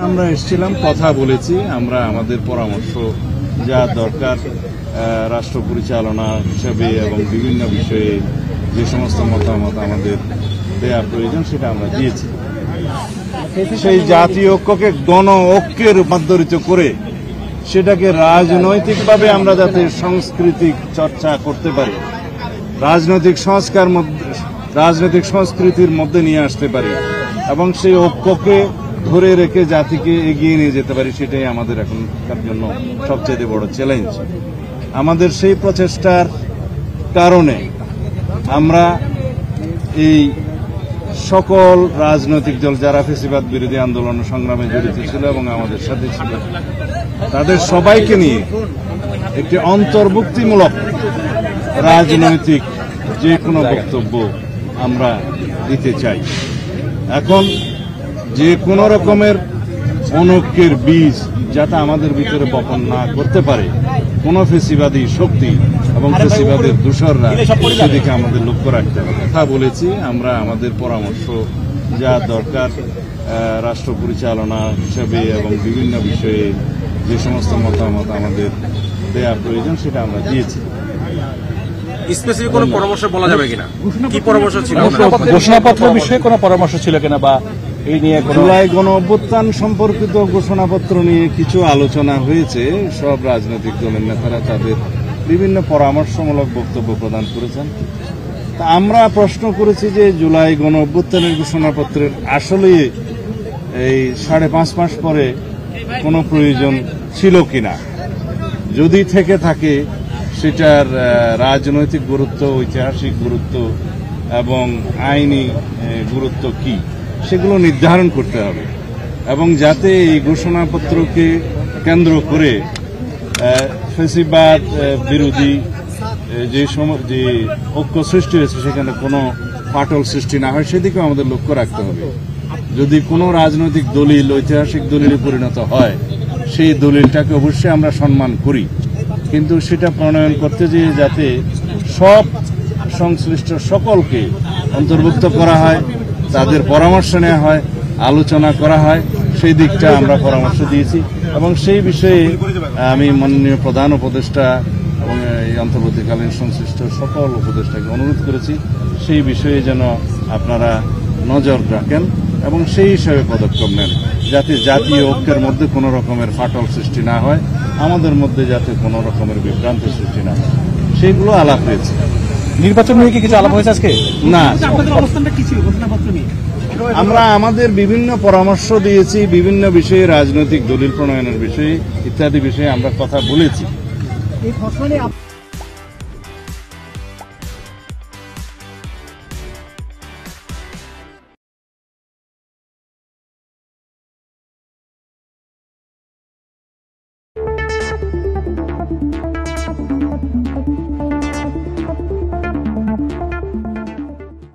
আমরা এসেছিলাম, কথা বলেছি, আমরা আমাদের পরামর্শ যা দরকার রাষ্ট্র পরিচালনা হিসেবে এবং বিভিন্ন বিষয়ে যে সমস্ত মতামত আমাদের দেওয়া প্রয়োজন সেটা আমরা দিয়েছি। সেই জাতীয় ঐক্যকে গণ ঐক্যে রূপান্তরিত করে সেটাকে রাজনৈতিকভাবে আমরা যাতে সাংস্কৃতিক চর্চা করতে পারি, রাজনৈতিক সংস্কৃতির মধ্যে নিয়ে আসতে পারি এবং সেই ঐক্যকে ধরে রেখে জাতিকে এগিয়ে নিয়ে যেতে পারি, সেটাই আমাদের এখনকার জন্য সবচেয়ে বড় চ্যালেঞ্জ। আমাদের সেই প্রচেষ্টার কারণে আমরা এই সকল রাজনৈতিক দল যারা ফ্যাসিবাদ বিরোধী আন্দোলন সংগ্রামে জড়িত ছিল এবং আমাদের সাথে ছিল তাদের সবাইকে নিয়ে একটি অন্তর্ভুক্তিমূলক রাজনৈতিক যে কোনো বক্তব্য আমরা দিতে চাই। এখন যে কোনো রকমের অনৈক্যের বীজ যাতে আমাদের ভিতরে বপন না করতে পারে কোনো ফ্যাসিবাদী শক্তি এবং ফ্যাসিবাদের দূষররা, সেদিকে আমাদের লক্ষ্য রাখতে হবে। কথা বলেছি, আমরা আমাদের পরামর্শ যা দরকার রাষ্ট্র পরিচালনা হিসেবে এবং বিভিন্ন বিষয়ে যে সমস্ত মতামত আমাদের দেওয়া প্রয়োজন সেটা আমরা দিয়েছি। স্পেসিফিক কোনো পরামর্শ বলা যাবে কিনা? কি পরামর্শ ছিল? ঘোষণাপত্র বিষয়ে কোনো পরামর্শ ছিল কিনা বা এই নিয়ে জুলাই গণ অভ্যুত্থান সম্পর্কিত ঘোষণাপত্র নিয়ে কিছু আলোচনা হয়েছে। সব রাজনৈতিক দলের নেতারা তাদের বিভিন্ন পরামর্শমূলক বক্তব্য প্রদান করেছেন। তা আমরা প্রশ্ন করেছি যে জুলাই গণ অভ্যুত্থানের ঘোষণাপত্রের আসলে এই 5.5 মাস পরে কোনো প্রয়োজন ছিল কিনা, যদি থেকে থাকে সেটার রাজনৈতিক গুরুত্ব, ঐতিহাসিক গুরুত্ব এবং আইনি গুরুত্ব কি সেগুলো নির্ধারণ করতে হবে এবং যাতে এই ঘোষণাপত্রকে কেন্দ্র করে ফ্যাসিবাদ বিরোধী যে ঐক্য সৃষ্টি হয়েছে সেখানে কোনো ফাটল সৃষ্টি না হয় সেদিকেও আমাদের লক্ষ্য রাখতে হবে। যদি কোনো রাজনৈতিক দলিল ঐতিহাসিক দলিলে পরিণত হয় সেই দলিলটাকে অবশ্যই আমরা সম্মান করি, কিন্তু সেটা প্রণয়ন করতে যেয়ে যাতে সব সংশ্লিষ্ট সকলকে অন্তর্ভুক্ত করা হয়, তাদের পরামর্শ নেওয়া হয়, আলোচনা করা হয়, সেই দিকটা আমরা পরামর্শ দিয়েছি এবং সেই বিষয়ে আমি মাননীয় প্রধান উপদেষ্টা এবং এই অন্তর্বর্তীকালীন সংশ্লিষ্ট সকল উপদেষ্টাকে অনুরোধ করেছি সেই বিষয়ে যেন আপনারা নজর রাখেন এবং সেই হিসাবে পদক্ষেপ নেন, যাতে জাতীয় ঐক্যের মধ্যে কোনো রকমের ফাটল সৃষ্টি না হয়, আমাদের মধ্যে যাতে কোনো রকমের বিভ্রান্তি সৃষ্টি না হয়, সেইগুলো আলাপ হয়েছে। নির্বাচন নিয়ে কি কিছু আলাপ হয়েছে আজকে? না, আমরা আমাদের বিভিন্ন পরামর্শ দিয়েছি, বিভিন্ন বিষয়ে রাজনৈতিক দলিল প্রণয়নের বিষয়ে ইত্যাদি বিষয়ে আমরা কথা বলেছি।